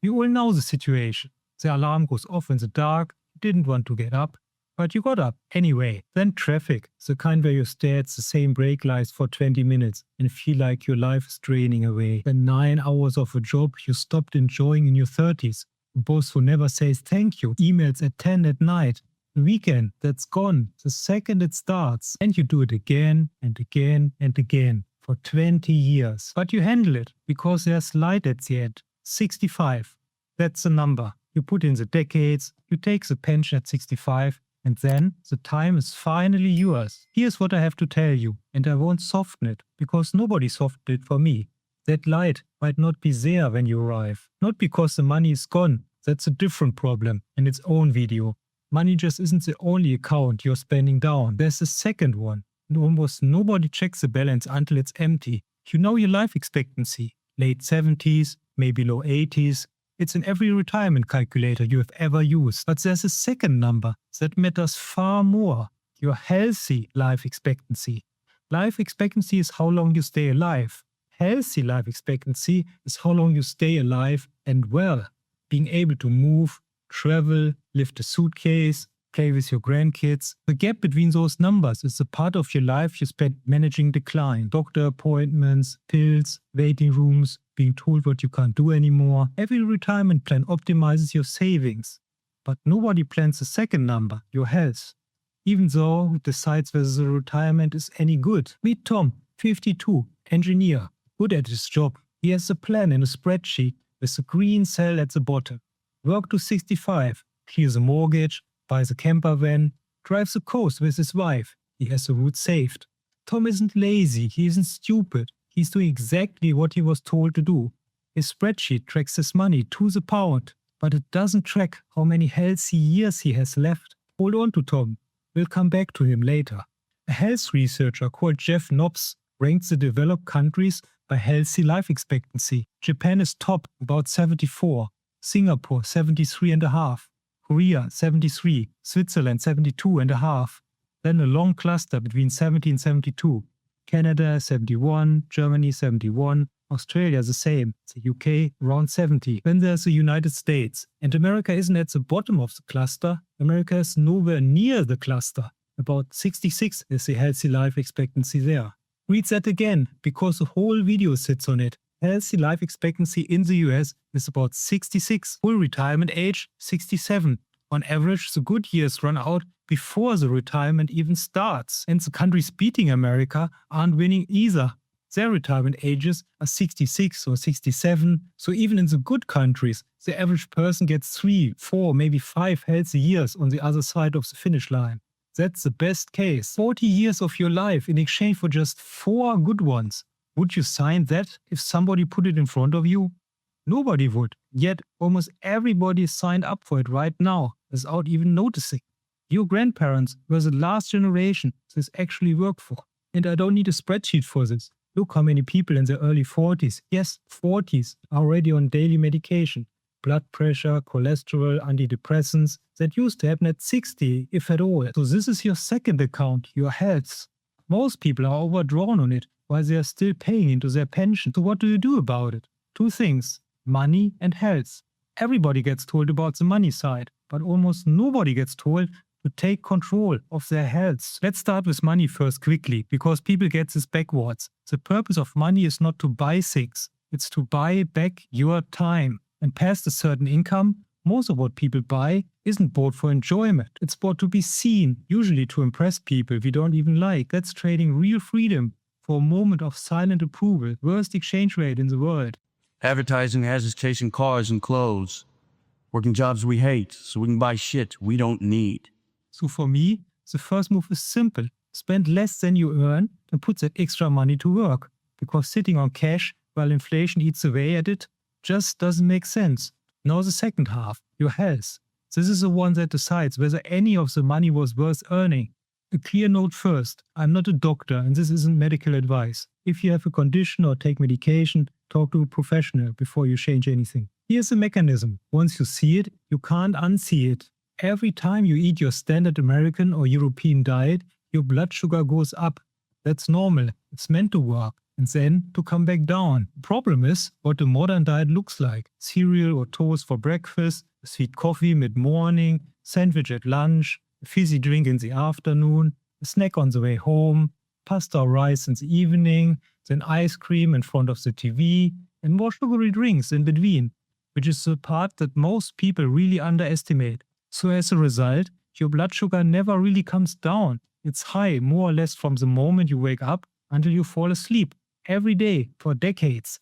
We all know the situation. The alarm goes off in the dark, you didn't want to get up, but you got up anyway. Then traffic, the kind where you stare at the same brake lights for 20 minutes and feel like your life is draining away. Then 9 hours of a job you stopped enjoying in your 30s. A boss who never says thank you. Emails at 10 at night. The weekend that's gone the second it starts. And you do it again and again and again for 20 years. But you handle it because there's light at the end. 65. That's the number. You put in the decades, you take the pension at 65, and then the time is finally yours. Here's what I have to tell you, and I won't soften it, because nobody softened it for me. That light might not be there when you arrive. Not because the money is gone, that's a different problem in its own video. Money just isn't the only account you're spending down. There's a second one, and almost nobody checks the balance until it's empty. You know your life expectancy, late 70s, maybe low 80s. It's in every retirement calculator you have ever used. But there's a second number that matters far more. Your healthy life expectancy. Life expectancy is how long you stay alive. Healthy life expectancy is how long you stay alive and well. Being able to move, travel, lift a suitcase, play with your grandkids. The gap between those numbers is the part of your life you spent managing decline. Doctor appointments, pills, waiting rooms, being told what you can't do anymore. Every retirement plan optimizes your savings. But nobody plans the second number, your health. Even though it decides whether the retirement is any good. Meet Tom, 52, engineer, good at his job. He has a plan in a spreadsheet with a green cell at the bottom. Work to 65, clears a mortgage, buys a camper van, drives the coast with his wife. He has the route saved. Tom isn't lazy, he isn't stupid. He's doing exactly what he was told to do. His spreadsheet tracks his money to the pound, but it doesn't track how many healthy years he has left. Hold on to Tom. We'll come back to him later. A health researcher called Jeff Nobbs ranks the developed countries by healthy life expectancy. Japan is top, about 74. Singapore, 73.5. Korea, 73. Switzerland, 72.5. Then a long cluster between 70 and 72. Canada, 71. Germany, 71. Australia, the same. The UK, around 70. Then there's the United States. And America isn't at the bottom of the cluster. America is nowhere near the cluster. About 66 is the healthy life expectancy there. Read that again, because the whole video sits on it. Healthy life expectancy in the US is about 66. Full retirement age, 67. On average, the good years run out before the retirement even starts. And the countries beating America aren't winning either. Their retirement ages are 66 or 67. So even in the good countries, the average person gets 3, 4, maybe 5 healthy years on the other side of the finish line. That's the best case. 40 years of your life in exchange for just 4 good ones. Would you sign that if somebody put it in front of you? Nobody would. Yet almost everybody is signed up for it right now without even noticing. Your grandparents were the last generation this actually worked for. And I don't need a spreadsheet for this. Look how many people in their early 40s, yes, 40s, are already on daily medication. Blood pressure, cholesterol, antidepressants, that used to happen at 60, if at all. So this is your second account, your health. Most people are overdrawn on it while they are still paying into their pension. So what do you do about it? 2 things, money and health. Everybody gets told about the money side, but almost nobody gets told to take control of their health. Let's start with money first quickly, because people get this backwards. The purpose of money is not to buy things, it's to buy back your time. And past a certain income, most of what people buy isn't bought for enjoyment. It's bought to be seen, usually to impress people we don't even like. That's trading real freedom for a moment of silent approval. Worst exchange rate in the world. Advertising has us chasing cars and clothes, working jobs we hate so we can buy shit we don't need. So for me, the first move is simple. Spend less than you earn and put that extra money to work. Because sitting on cash while inflation eats away at it just doesn't make sense. Now the second half, your health. This is the one that decides whether any of the money was worth earning. A clear note first, I'm not a doctor and this isn't medical advice. If you have a condition or take medication, talk to a professional before you change anything. Here's the mechanism. Once you see it, you can't unsee it. Every time you eat your standard American or European diet, your blood sugar goes up. That's normal. It's meant to work. and then to come back down. The problem is what the modern diet looks like. Cereal or toast for breakfast, a sweet coffee mid-morning, sandwich at lunch, a fizzy drink in the afternoon, a snack on the way home, pasta or rice in the evening, then ice cream in front of the TV, and more sugary drinks in between, which is the part that most people really underestimate. So as a result, your blood sugar never really comes down. It's high more or less from the moment you wake up until you fall asleep, every day for decades.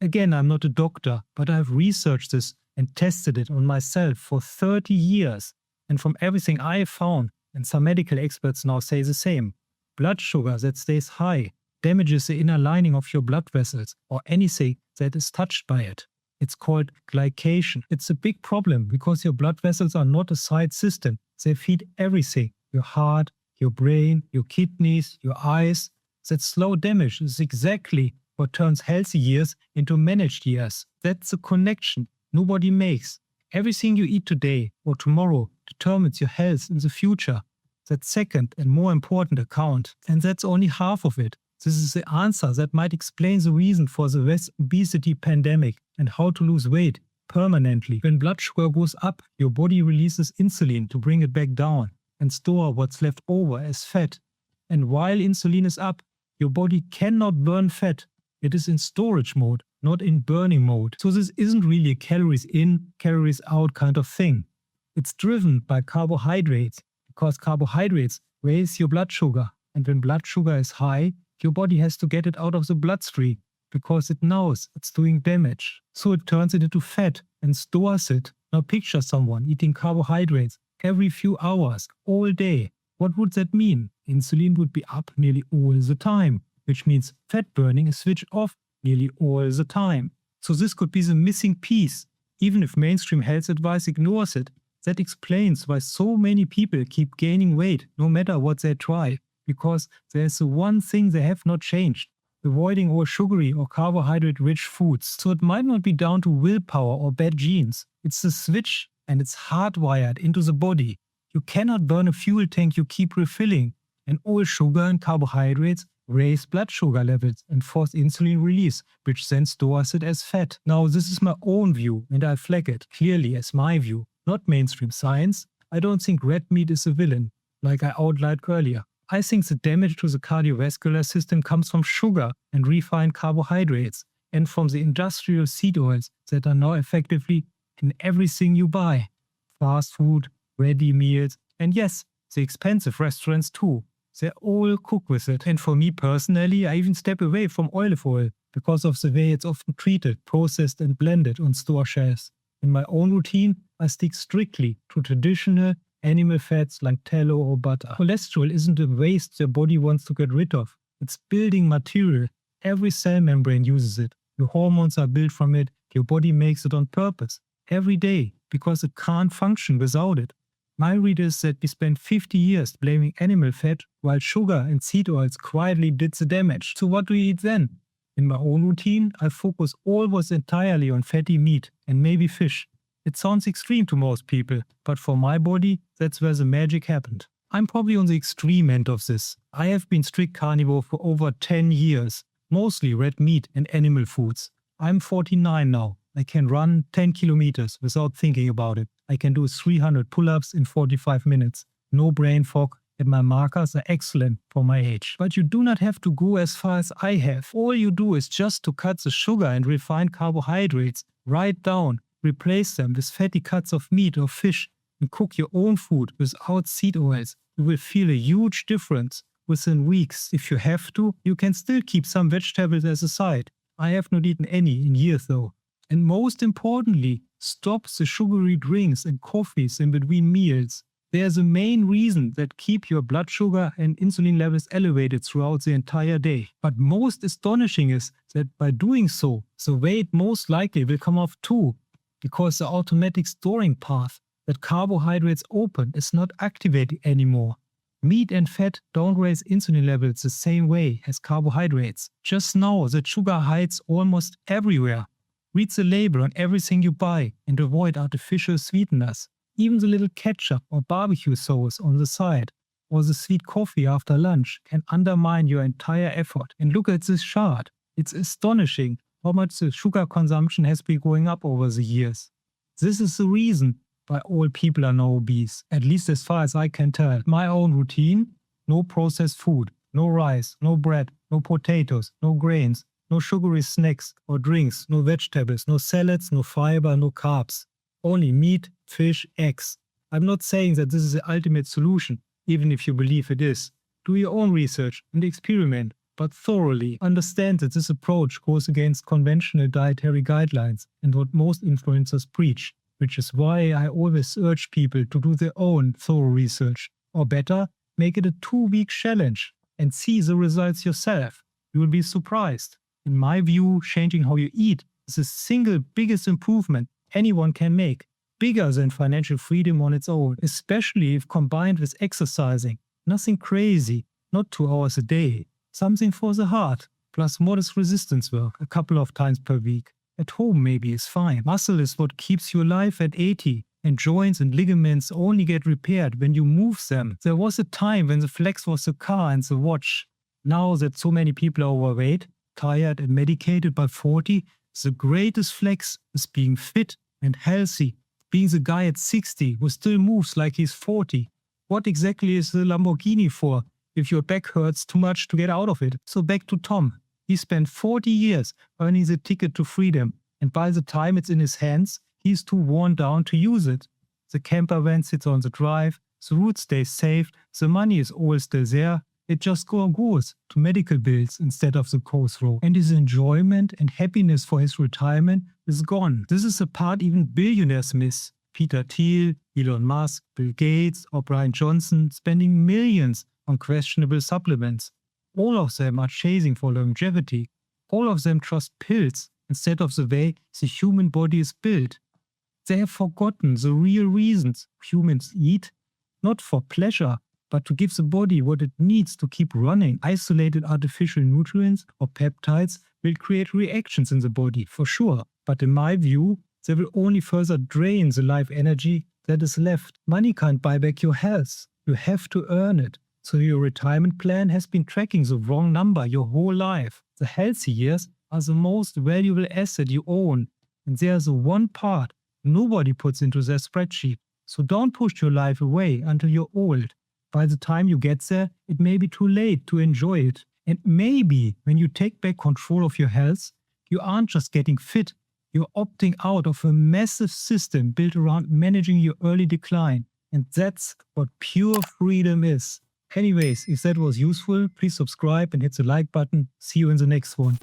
Again, I'm not a doctor, but I've researched this and tested it on myself for 30 years. And from everything I have found, and some medical experts now say the same, blood sugar that stays high damages the inner lining of your blood vessels or anything that is touched by it. It's called glycation. It's a big problem because your blood vessels are not a side system. They feed everything, your heart, your brain, your kidneys, your eyes. That slow damage is exactly what turns healthy years into managed years. That's the connection nobody makes. Everything you eat today or tomorrow determines your health in the future. That second and more important account. And that's only half of it. This is the answer that might explain the reason for the obesity pandemic and how to lose weight permanently. When blood sugar goes up, your body releases insulin to bring it back down and store what's left over as fat. And while insulin is up, your body cannot burn fat. It is in storage mode, not in burning mode. So this isn't really a calories in, calories out kind of thing. It's driven by carbohydrates because carbohydrates raise your blood sugar. And when blood sugar is high, your body has to get it out of the bloodstream because it knows it's doing damage. So it turns it into fat and stores it. Now picture someone eating carbohydrates every few hours, all day. What would that mean? Insulin would be up nearly all the time, which means fat burning is switched off nearly all the time. So this could be the missing piece. Even if mainstream health advice ignores it, that explains why so many people keep gaining weight no matter what they try. Because there's the one thing they have not changed, avoiding all sugary or carbohydrate-rich foods. So it might not be down to willpower or bad genes. It's the switch and it's hardwired into the body. You cannot burn a fuel tank you keep refilling, and all sugar and carbohydrates raise blood sugar levels and force insulin release, which then stores it as fat. Now, this is my own view, and I flag it clearly as my view, not mainstream science. I don't think red meat is a villain, like I outlined earlier. I think the damage to the cardiovascular system comes from sugar and refined carbohydrates, and from the industrial seed oils that are now effectively in everything you buy. Fast food, ready meals, and yes, the expensive restaurants too. They all cook with it. And for me personally, I even step away from olive oil because of the way it's often treated, processed and blended on store shelves. In my own routine, I stick strictly to traditional animal fats like tallow or butter. Cholesterol isn't a waste your body wants to get rid of. It's building material. Every cell membrane uses it. Your hormones are built from it. Your body makes it on purpose. Every day, because it can't function without it. My read is that we spent 50 years blaming animal fat while sugar and seed oils quietly did the damage. So what do we eat then? In my own routine, I focus almost entirely on fatty meat and maybe fish. It sounds extreme to most people, but for my body, that's where the magic happened. I'm probably on the extreme end of this. I have been strict carnivore for over 10 years, mostly red meat and animal foods. I'm 49 now. I can run 10 kilometers without thinking about it. I can do 300 pull-ups in 45 minutes. No brain fog, and my markers are excellent for my age. But you do not have to go as far as I have. All you do is just to cut the sugar and refined carbohydrates right down. Replace them with fatty cuts of meat or fish and cook your own food without seed oils. You will feel a huge difference within weeks. If you have to, you can still keep some vegetables as a side. I have not eaten any in years though. And most importantly, stop the sugary drinks and coffees in between meals. They are the main reason that keep your blood sugar and insulin levels elevated throughout the entire day. But most astonishing is that by doing so, the weight most likely will come off too, because the automatic storing path that carbohydrates open is not activated anymore. Meat and fat don't raise insulin levels the same way as carbohydrates. Just know that sugar hides almost everywhere. Read the label on everything you buy and avoid artificial sweeteners. Even the little ketchup or barbecue sauce on the side. or the sweet coffee after lunch can undermine your entire effort. And look at this chart. It's astonishing how much the sugar consumption has been going up over the years. This is the reason why all people are now obese, at least as far as I can tell. My own routine: no processed food, no rice, no bread, no potatoes, no grains, no sugary snacks or drinks, no vegetables, no salads, no fiber, no carbs. Only meat, fish, eggs. I'm not saying that this is the ultimate solution, even if you believe it is. Do your own research and experiment, but thoroughly. Understand that this approach goes against conventional dietary guidelines and what most influencers preach, which is why I always urge people to do their own thorough research. Or better, make it a 2-week challenge and see the results yourself. You will be surprised. In my view, changing how you eat is the single biggest improvement anyone can make, bigger than financial freedom on its own, especially if combined with exercising. Nothing crazy, not 2 hours a day. Something for the heart, plus modest resistance work a couple of times per week. At home maybe is fine. Muscle is what keeps you alive at 80, and joints and ligaments only get repaired when you move them. There was a time when the flex was the car and the watch. Now that so many people are overweight, tired and medicated by 40, the greatest flex is being fit and healthy. Being the guy at 60 who still moves like he's 40. What exactly is the Lamborghini for if your back hurts too much to get out of it? So back to Tom. He spent 40 years earning the ticket to freedom, and by the time it's in his hands, he's too worn down to use it. The camper van sits on the drive, the route stays safe, the money is all still there. It just goes to medical bills instead of the coast road. And his enjoyment and happiness for his retirement is gone. This is a part even billionaires miss. Peter Thiel, Elon Musk, Bill Gates, or Brian Johnson spending millions on questionable supplements. All of them are chasing for longevity. All of them trust pills instead of the way the human body is built. They have forgotten the real reasons humans eat, not for pleasure, but to give the body what it needs to keep running. Isolated artificial nutrients or peptides will create reactions in the body, for sure. But in my view, they will only further drain the life energy that is left. Money can't buy back your health. You have to earn it. So your retirement plan has been tracking the wrong number your whole life. The healthy years are the most valuable asset you own. And they are the one part nobody puts into their spreadsheet. So don't push your life away until you're old. By the time you get there, it may be too late to enjoy it. And maybe when you take back control of your health, you aren't just getting fit, you're opting out of a massive system built around managing your early decline. And that's what pure freedom is. Anyways, if that was useful, please subscribe and hit the like button. See you in the next one.